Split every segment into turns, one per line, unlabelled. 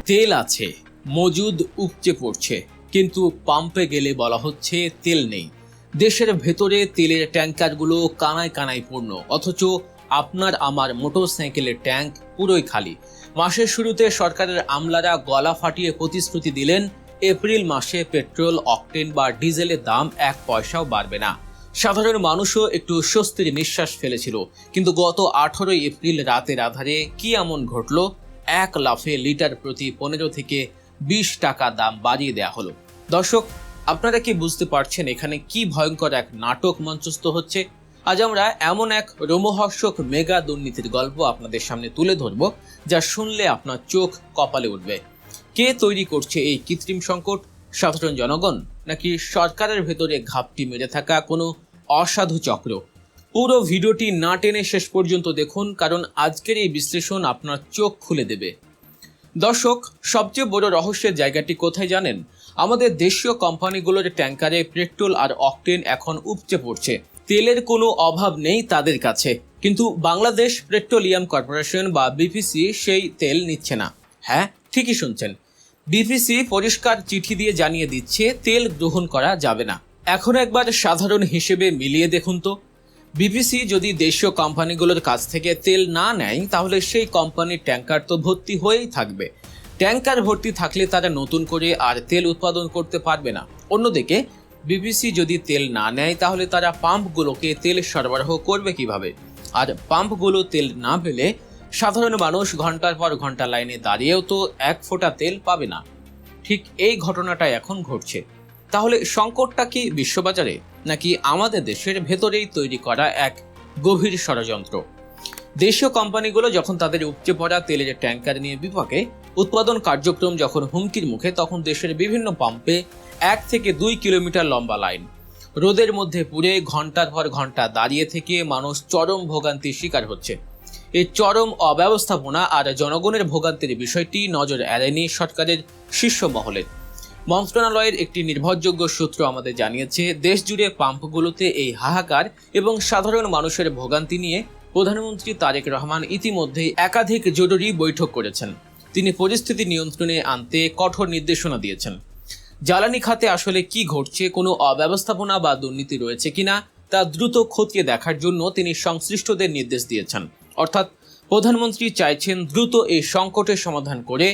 তেল আছে, মজুদ উপচে পড়ছে, কিন্তু পাম্পে গেলে বলা হচ্ছে তেল নেই। দেশের ভেতরে তেলের ট্যাঙ্কারগুলো কানায় কানায় পূর্ণ, অথচ আপনার আমার মোটরসাইকেলের ট্যাঙ্ক পুরোই খালি। মাসের শুরুতে সরকারের আমলারা গলা ফাটিয়ে প্রতিশ্রুতি দিলেন এপ্রিল মাসে পেট্রোল, অকটেন বা ডিজেলের দাম 1 পয়সাও বাড়বে না। সাধারণ মানুষও একটু স্বস্তির নিঃশ্বাস ফেলেছিল। কিন্তু গত 18 এপ্রিল রাতের আধারে কি এমন ঘটল? 1 লাফে লিটার প্রতি 15 থেকে 20 টাকা দাম বাড়িয়ে দেওয়া হলো। দর্শক, আপনারা কি বুঝতে পারছেন এখানে কি ভয়ঙ্কর এক নাটক মঞ্চস্থ হচ্ছে? আজ আমরা এমন এক রোমহর্ষক মেগা দুর্নীতির গল্প আপনাদের সামনে তুলে ধরব, যা শুনলে আপনার চোখ কপালে উঠবে। কে তৈরি করছে এই কৃত্রিম সংকট? সাধারণ জনগণ, নাকি সরকারের ভেতরে ঘাপটি মেরে থাকা কোনো অসাধু চক্র? পুরো ভিডিওটি না টেনে শেষ পর্যন্ত দেখুন, কারণ আজকের এই বিশ্লেষণ আপনার চোখ খুলে দেবে। দর্শক, সবচেয়ে বড় রহস্যের জায়গাটি কোথায় জানেন? আমাদের দেশীয় কোম্পানিগুলোর ট্যাঙ্কারে পেট্রোল আর অকটেন এখন উপচে পড়ছে। তেলের কোনো অভাব নেই তাদের কাছে, কিন্তু বাংলাদেশ পেট্রোলিয়াম কর্পোরেশন বা বিপিসি সেই তেল নিচ্ছে না। হ্যাঁ, ঠিকই শুনছেন, বিপিসি পরিষ্কার চিঠি দিয়ে জানিয়ে দিচ্ছে তেল গ্রহণ করা যাবে না। এখন একবার সাধারণ হিসেবে মিলিয়ে দেখুন তো, বিপিসি যদি দেশীয় কোম্পানিগুলোর কাছ থেকে তেল না নেয়, তাহলে সেই কোম্পানির ট্যাঙ্কার তো ভর্তি হয়েই থাকবে। ট্যাঙ্কার ভর্তি থাকলে তারা নতুন করে আর তেল উৎপাদন করতে পারবে না। অন্যদিকে বিপিসি যদি তেল না নেয়, তাহলে তারা পাম্পগুলোকে তেল সরবরাহ করবে কিভাবে? আর পাম্পগুলো তেল না পেলে সাধারণ মানুষ ঘন্টার পর ঘন্টা লাইনে দাঁড়িয়েও তো 1 ফোঁটা তেল পাবে না। ঠিক এই ঘটনাটা এখন ঘটছে। তাহলে সংকটটা কি বিশ্ববাজারে, নাকি আমাদের দেশের ভেতরেই তৈরি করা এক গভীর ষড়যন্ত্র? দেশীয় কোম্পানিগুলো যখন তাদের উপচে পড়া তেলের ট্যাঙ্কার নিয়ে বিপাকে, উৎপাদন কার্যক্রম যখন হুমকির মুখে, তখন দেশের বিভিন্ন পাম্পে 1 থেকে 2 কিলোমিটার লম্বা লাইন। রোদের মধ্যে পুড়ে ঘন্টার পর ঘন্টা দাঁড়িয়ে থেকে মানুষ চরম ভোগান্তির শিকার হচ্ছে। এই চরম অব্যবস্থাপনা আর জনগণের ভোগান্তির বিষয়টি নজর এড়ায়নি সরকারের শীর্ষ মহলের। মন্ত্রণালয়ের একটি নির্ভরযোগ্য সূত্র আমাদের জানিয়েছে, দেশ জুড়ে পাম্পগুলোতে এই হাহাকার এবং সাধারণ মানুষের ভোগান্তি নিয়ে প্রধানমন্ত্রী তারেক রহমান ইতিমধ্যেই একাধিক জরুরি বৈঠক করেছেন। তিনি পরিস্থিতি নিয়ন্ত্রণে আনতে কঠোর নির্দেশনা দিয়েছেন। জ্বালানি খাতে আসলে কি ঘটছে, কোনো অব্যবস্থাপনা বা দুর্নীতি রয়েছে কিনা তা দ্রুত খতিয়ে দেখার জন্য তিনি সংশ্লিষ্টদের নির্দেশ দিয়েছেন। অর্থাৎ প্রধানমন্ত্রী চাইছেন দ্রুত এই সংকটের সমাধান করে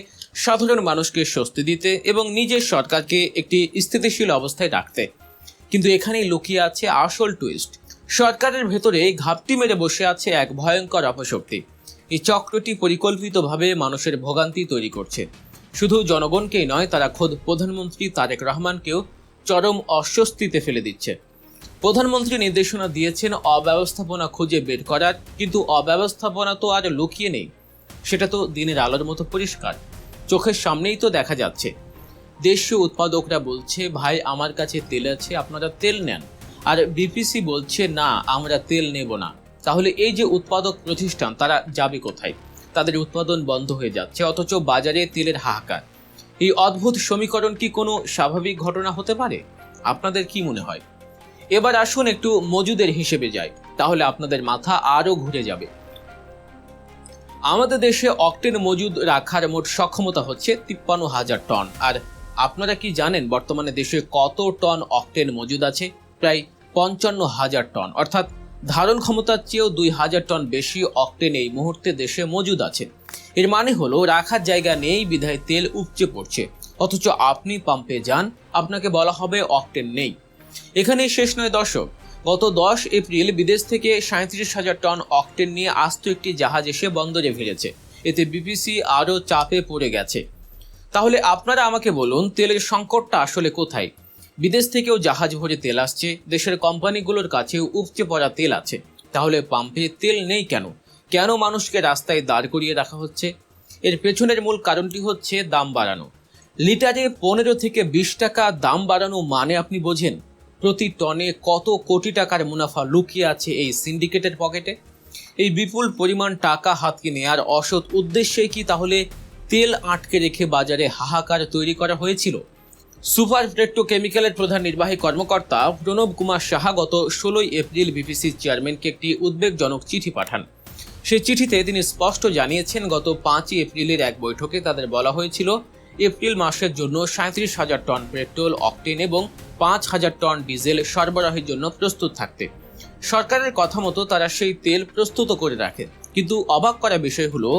সাধারণ মানুষকে স্বস্তি দিতে এবং নিজের সরকারকে একটি স্থিতিশীল অবস্থায় রাখতে। কিন্তু এখানেই লুকিয়ে আছে আসল টুইস্ট। সরকারের ভেতরে ঘাপটি মেরে বসে আছে এক ভয়ঙ্কর অপশক্তি। এই চক্রটি পরিকল্পিতভাবে মানুষের ভোগান্তি তৈরি করছে। শুধু জনগণকেই নয়, তারা খোদ প্রধানমন্ত্রী তারেক রহমানকেও চরম অস্বস্তিতে ফেলে দিচ্ছে। প্রধানমন্ত্রী নির্দেশনা দিয়েছেন অব্যবস্থাপনা খুঁজে বের করার, কিন্তু অব্যবস্থাপনা তো আর লুকিয়ে নেই, সেটা তো দিনের আলোর মতো পরিষ্কার, চোখের সামনেই তো দেখা যাচ্ছে। দেশীয় উৎপাদকরা বলছে, ভাই আমার কাছে তেল আছে, আপনারা তেল নেন। আর বিপিসি বলছে, না আমরা তেল নেব না। তাহলে এই যে উৎপাদক প্রতিষ্ঠান, তারা যাবে কোথায়? তাদের উৎপাদন বন্ধ হয়ে যাচ্ছে, অথচ বাজারে তেলের হাহাকার। এই অদ্ভুত সমীকরণ কি কোনো স্বাভাবিক ঘটনা হতে পারে? আপনাদের কি মনে হয়? এবার আসুন একটু মজুদের হিসেবে যাই, তাহলে আপনাদের মাথা আরও ঘুরে যাবে। আমাদের দেশে অকটেন মজুদ রাখার মোট সক্ষমতা হচ্ছে 53,000 টন। আর আপনারা কি জানেন বর্তমানে দেশে কত টন অকটেন মজুদ আছে? প্রায় 55,000 টন, অর্থাৎ ধারণ ক্ষমতার চেয়েও 2,000 টন বেশি অকটেন এই মুহূর্তে দেশে মজুদ আছে। এর মানে হলো রাখার জায়গা নেই, বিধায় তেল উপচে পড়ছে। অথচ আপনি পাম্পে যান, আপনাকে বলা হবে অকটেন নেই। এখানেই শেষ নয় দর্শক, গত 10 এপ্রিল বিদেশ থেকে 37,000 টন অকটেন নিয়ে আস্ত একটি জাহাজ এসে বন্দরে ভিড়েছে। এতে বিপিসি আরও চাপে পড়ে গেছে। তাহলে আপনারা আমাকে বলুন, তেলের সংকটটা আসলে কোথায়? বিদেশ থেকেও জাহাজ ভরে তেল আসছে, দেশের কোম্পানিগুলোর কাছেও উপচে পড়া তেল আছে। তাহলে পাম্পে তেল নেই কেন? কেন মানুষকে রাস্তায় দাঁড় করিয়ে রাখা হচ্ছে? এর পেছনের মূল কারণটি হচ্ছে দাম বাড়ানো। লিটারে 15 থেকে 20 টাকা দাম বাড়ানো মানে আপনি বোঝেন প্রতি টনে কত কোটি টাকার মুনাফা লুকিয়ে আছে এই সিন্ডিকেটের পকেটে? এই বিপুল পরিমাণ টাকা হাতকে নেয়ার অসৎ উদ্দেশ্যে কি তাহলে তেল আটকে রেখে বাজারে হাহাকার তৈরি করা হয়েছিল? সুপার পেট্রোকেমিক্যালের প্রধান নির্বাহী কর্মকর্তা প্রণব কুমার সাহা গত 16 এপ্রিল বিপিসির চেয়ারম্যানকে একটি উদ্বেগজনক চিঠি পাঠান। সেই চিঠিতে তিনি স্পষ্ট জানিয়েছেন, গত 5 এপ্রিলের এক বৈঠকে তাদের বলা হয়েছিল এপ্রিল মাসের জন্য 37,000 টন পেট্রোল, অকটেন এবং 5,000 টন ডিজেল সরবরাহের জন্য প্রস্তুত থাকতে। সরকারের কথা মতো তারা সেই তেল প্রস্তুত করে রাখে, কিন্তু অবাক করা বিষয় হলো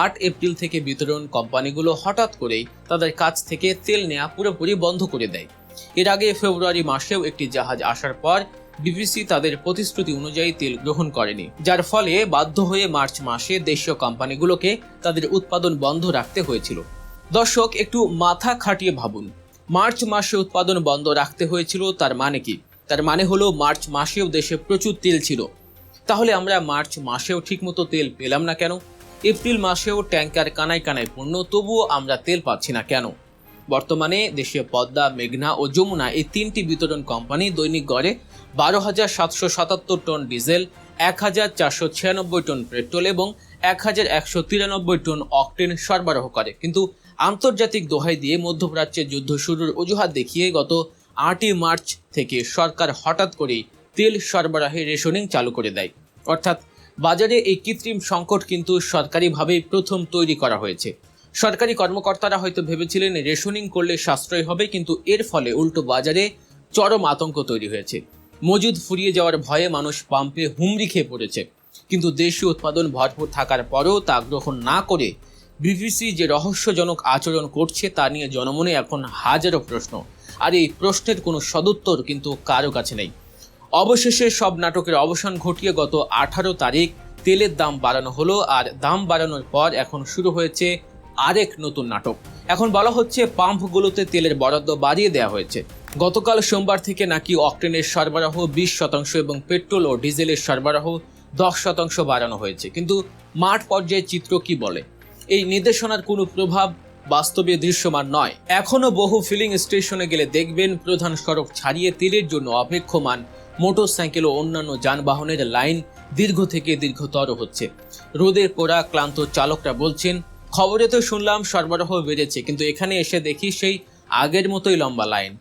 8 এপ্রিল থেকে বিতরণ কোম্পানিগুলো হঠাৎ করেই তাদের কাছ থেকে তেল নেওয়া পুরোপুরি বন্ধ করে দেয়। এর আগে ফেব্রুয়ারি মাসেও একটি জাহাজ আসার পর বিপিসি তাদের প্রতিশ্রুতি অনুযায়ী তেল গ্রহণ করেনি, যার ফলে বাধ্য হয়ে মার্চ মাসে দেশীয় কোম্পানিগুলোকে তাদের উৎপাদন বন্ধ রাখতে হয়েছিল। দর্শক, একটু মাথা খাটিয়ে ভাবুন, মার্চ মাসে উৎপাদন বন্ধ রাখতে হয়েছিল, তার মানে কি? তার মানে হলো মার্চ মাসেও দেশে প্রচুর তেল ছিল। তাহলে আমরা মার্চ মাসেও ঠিকমতো তেল পেলাম না কেন? এপ্রিল মাসেও ট্যাঙ্কার কানায় কানায় পূর্ণ, তবুও আমরা তেল পাচ্ছি না কেন? বর্তমানে দেশে পদ্মা, মেঘনা ও যমুনা এই 3টি বিতরণ কোম্পানি দৈনিক গড়ে 12,777 টন ডিজেল, 1,496 টন পেট্রোল এবং 1,193 টন অকটেন সরবরাহ করে। কিন্তু আন্তর্জাতিক দোহাই দিয়ে মধ্যপ্রাচ্যে যুদ্ধ শুরুর অজুহাত দেখিয়ে গত 8 মার্চ থেকে সরকার হঠাৎ করেই তেল সরবরাহে রেশনিং চালু করে দেয়। অর্থাৎ বাজারে এই কৃত্রিম সংকট কিন্তু সরকারিভাবেই প্রথম তৈরি করা হয়েছে। সরকারি কর্মকর্তারা হয়তো ভেবেছিলেন রেশনিং করলে সাশ্রয় হবে, কিন্তু এর ফলে উল্টো বাজারে চরম আতঙ্ক তৈরি হয়েছে। মজুদ ফুরিয়ে যাওয়ার ভয়ে মানুষ পাম্পে হুমড়ি খেয়ে পড়েছে। কিন্তু দেশীয় উৎপাদন ভরপুর থাকার পরেও তা গ্রহণ না করে বিপিসি যে রহস্যজনক আচরণ করছে তা নিয়ে জনমনে এখন হাজারো প্রশ্ন, আর এই প্রশ্নের কোনো সদুত্তর কিন্তু কারো কাছে নেই। অবশেষে সব নাটকের অবসান ঘটিয়ে গত 18 তারিখ তেলের দাম বাড়ানো হলো, আর দাম বাড়ানোর পর এখন শুরু হয়েছে আরেক নতুন নাটক। এখন বলা হচ্ছে পাম্পগুলোতে তেলের বরাদ্দ বাড়িয়ে দেওয়া হয়েছে। গতকাল সোমবার থেকে নাকি অকটেনের সরবরাহ 20% এবং পেট্রোল ও ডিজেলের সরবরাহ 10% বাড়ানো হয়েছে। কিন্তু মাঠ পর্যায়ে চিত্র কি বলে? এই নির্দেশনার কোনো প্রভাব বাস্তবে দৃশ্যমান নয়। এখনো বহু ফিলিং স্টেশনে গেলে দেখবেন প্রধান সড়ক ছাড়িয়ে তেলের জন্য অপেক্ষমান মোটরসাইকেল ও অন্যান্য যানবাহনের লাইন দীর্ঘ থেকে দীর্ঘতর হচ্ছে। রোদে পোড়া ক্লান্ত চালকরা বলছেন, খবরে তো শুনলাম সরবরাহ বেড়েছে, কিন্তু এখানে এসে দেখি সেই আগের মতোই লম্বা লাইন।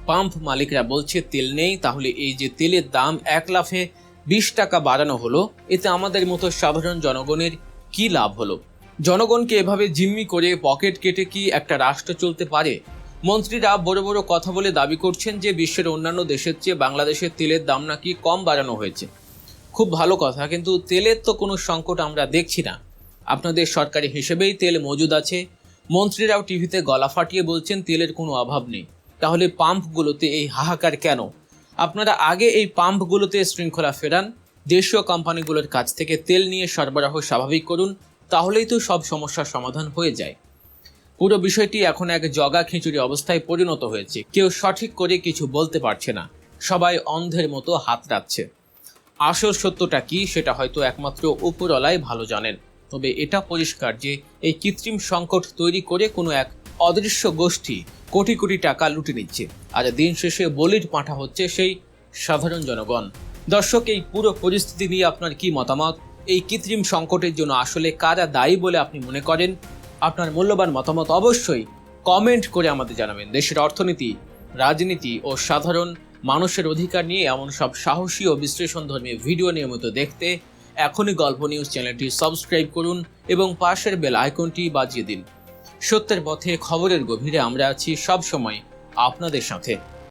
পাম্প মালিকরা বলছে তেল নেই। তাহলে এই যে তেলের দাম 1 লাফে 20 টাকা বাড়ানো হলো, এতে আমাদের মতো সাধারণ জনগণের কি লাভ হলো? জনগণকে এভাবে জিম্মি করে পকেট কেটে কি একটা রাষ্ট্র চলতে পারে? মন্ত্রীরা বড় বড় কথা বলে দাবি করছেন যে বিশ্বের অন্যান্য দেশের চেয়ে বাংলাদেশের তেলের দাম নাকি কম বাড়ানো হয়েছে। খুব ভালো কথা, কিন্তু তেলের তো কোনো সংকট আমরা দেখছি না। আপনাদের সরকারি হিসেবেই তেল মজুদ আছে। মন্ত্রীরাও টিভিতে গলা ফাটিয়ে বলছেন তেলের কোনো অভাব নেই। তাহলে পাম্পগুলোতে এই হাহাকার কেন? আপনারা আগে এই পাম্পগুলোতে শৃঙ্খলা ফেরান, দেশীয় কোম্পানিগুলোর কাছ থেকে তেল নিয়ে সরবরাহ স্বাভাবিক করুন, তাহলেই তো সব সমস্যার সমাধান হয়ে যায়। পুরো বিষয়টি এখন এক জগা খিচুড়ি অবস্থায় পরিণত হয়েছে। কেউ সঠিক করে কিছু বলতে পারছে না, সবাই অন্ধের মতো হাত রাখছে। আসল সত্যটা কি সেটা হয়তো একমাত্র উপরওয়ালাই ভালো জানেন। তবে এটা পরিষ্কার যে এই কৃত্রিম সংকট তৈরি করে কোনো এক অদৃশ্য গোষ্ঠী কোটি কোটি টাকা লুটে নিচ্ছে, আর দিন শেষে বলির পাঁঠা হচ্ছে সেই সাধারণ জনগণ। দর্শক, এই পুরো পরিস্থিতি নিয়ে আপনার কি মতামত? এই কৃত্রিম সংকটের জন্য আসলে কারা দায়ী বলে আপনি মনে করেন? আপনার মূল্যবান মতামত অবশ্যই কমেন্ট করে আমাদের জানাবেন। দেশের অর্থনীতি, রাজনীতি ও সাধারণ মানুষের অধিকার নিয়ে এমন সব সাহসী ও বিশ্লেষণধর্মী ভিডিও নিয়মিত দেখতে এখনই গল্প নিউজ চ্যানেলটি সাবস্ক্রাইব করুন এবং পাশের বেল আইকনটি বাজিয়ে দিন। সত্যের পথে, খবরের গভীরে আমরা আছি সব সময় আপনাদের সাথে।